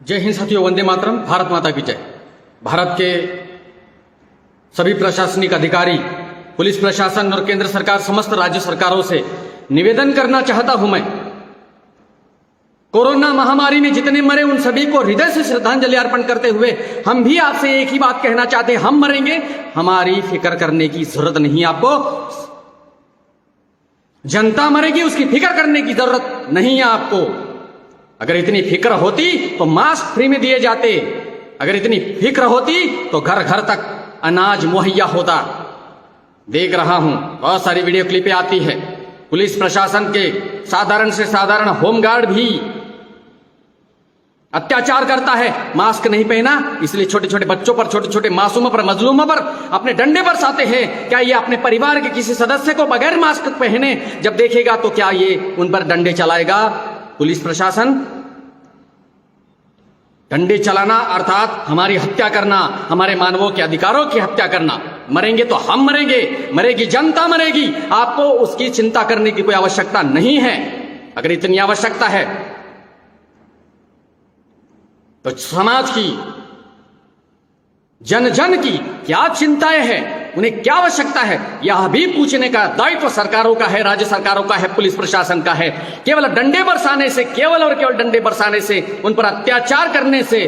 जय हिंद साथियों, वंदे मातरम। भारत माता की जय। भारत के सभी प्रशासनिक अधिकारी, पुलिस प्रशासन और केंद्र सरकार, समस्त राज्य सरकारों से निवेदन करना चाहता हूं मैं, कोरोना महामारी में जितने मरे उन सभी को हृदय से श्रद्धांजलि अर्पण करते हुए हम भी आपसे एक ही बात कहना चाहते हैं, हम मरेंगे, हमारी फिक्र करने की जरूरत नहीं। आपको जनता मरेगी उसकी फिक्र करने की जरूरत नहीं है आपको। अगर इतनी फिक्र होती तो मास्क फ्री में दिए जाते, अगर इतनी फिक्र होती तो घर घर तक अनाज मुहैया होता। देख रहा हूं बहुत सारी वीडियो क्लिपें आती है, पुलिस प्रशासन के साधारण से साधारण होमगार्ड भी अत्याचार करता है। मास्क नहीं पहना इसलिए छोटे छोटे बच्चों पर, छोटे छोटे मासूमों पर, मजलूमों पर अपने डंडे बरसाते हैं। क्या ये अपने परिवार के किसी सदस्य को बगैर मास्क पहने जब देखेगा तो क्या ये उन पर डंडे चलाएगा? पुलिस प्रशासन डंडे चलाना अर्थात हमारी हत्या करना, हमारे मानवों के अधिकारों की हत्या करना। मरेंगे तो हम मरेंगे, मरेगी जनता मरेगी, आपको उसकी चिंता करने की कोई आवश्यकता नहीं है। अगर इतनी आवश्यकता है तो समाज की, जन जन की क्या चिंताएं हैं, उन्हें क्या आवश्यकता है, यह भी पूछने का दायित्व सरकारों का है, राज्य सरकारों का है, पुलिस प्रशासन का है। केवल डंडे बरसाने से, केवल और केवल डंडे बरसाने से, उन पर अत्याचार करने से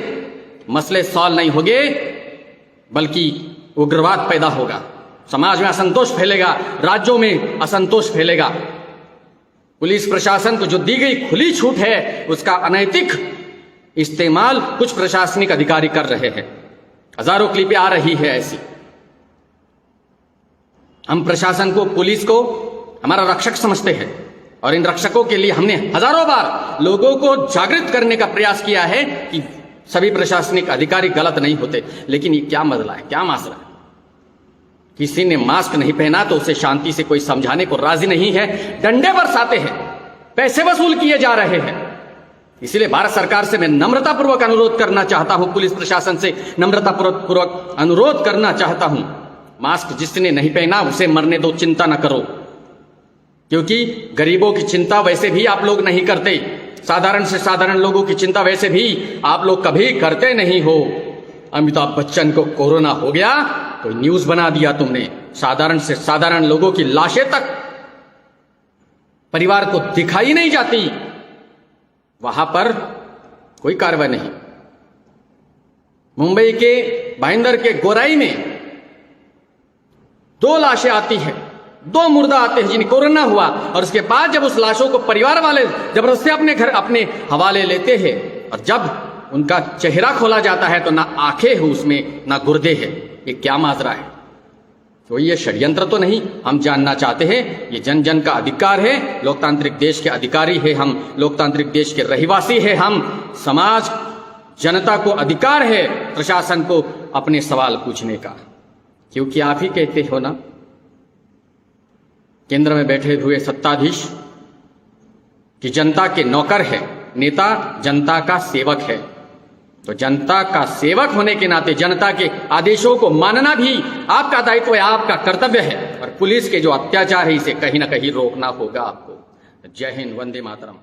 मसले सॉल्व नहीं होंगे, बल्कि उग्रवाद पैदा होगा, समाज में असंतोष फैलेगा, राज्यों में असंतोष फैलेगा। पुलिस प्रशासन को जो दी गई खुली छूट है उसका अनैतिक इस्तेमाल कुछ प्रशासनिक अधिकारी कर रहे हैं। हजारों क्लिपें आ रही है ऐसी। हम प्रशासन को, पुलिस को हमारा रक्षक समझते हैं और इन रक्षकों के लिए हमने हजारों बार लोगों को जागृत करने का प्रयास किया है कि सभी प्रशासनिक अधिकारी गलत नहीं होते। लेकिन ये क्या मसला है, क्या मसला है? किसी ने मास्क नहीं पहना तो उसे शांति से कोई समझाने को राजी नहीं है, डंडे बरसाते हैं, पैसे वसूल किए जा रहे हैं। इसलिए भारत सरकार से मैं नम्रतापूर्वक अनुरोध करना चाहता हूं, पुलिस प्रशासन से नम्रतापूर्वक अनुरोध करना चाहता हूं, मास्क जिसने नहीं पहना उसे मरने दो, चिंता न करो। क्योंकि गरीबों की चिंता वैसे भी आप लोग नहीं करते, साधारण से साधारण लोगों की चिंता वैसे भी आप लोग कभी करते नहीं हो। अमिताभ बच्चन को कोरोना हो गया तो न्यूज बना दिया तुमने, साधारण से साधारण लोगों की लाशें तक परिवार को दिखाई नहीं जाती, वहां पर कोई कार्रवाई नहीं। मुंबई के भाईंदर के गोराई में 2 लाशें आती हैं, 2 मुर्दा आते हैं जिन्हें कोरोना हुआ, और उसके बाद जब उस लाशों को परिवार वाले जबरदस्ती अपने घर, अपने हवाले लेते हैं, और जब उनका चेहरा खोला जाता है तो ना आंखें हैं उसमें, ना गुर्दे हैं। ये क्या माजरा है? तो ये षड्यंत्र तो नहीं? हम जानना चाहते हैं। ये जन जन का अधिकार है, लोकतांत्रिक देश के अधिकारी है हम, लोकतांत्रिक देश के रहिवासी है हम, समाज, जनता को अधिकार है प्रशासन को अपने सवाल पूछने का। क्योंकि आप ही कहते हो ना, केंद्र में बैठे हुए सत्ताधीश कि जनता के नौकर है, नेता जनता का सेवक है। तो जनता का सेवक होने के नाते जनता के आदेशों को मानना भी आपका दायित्व है, आपका कर्तव्य है। और पुलिस के जो अत्याचार है इसे कहीं ना कहीं रोकना होगा आपको। जय हिंद, वंदे मातरम।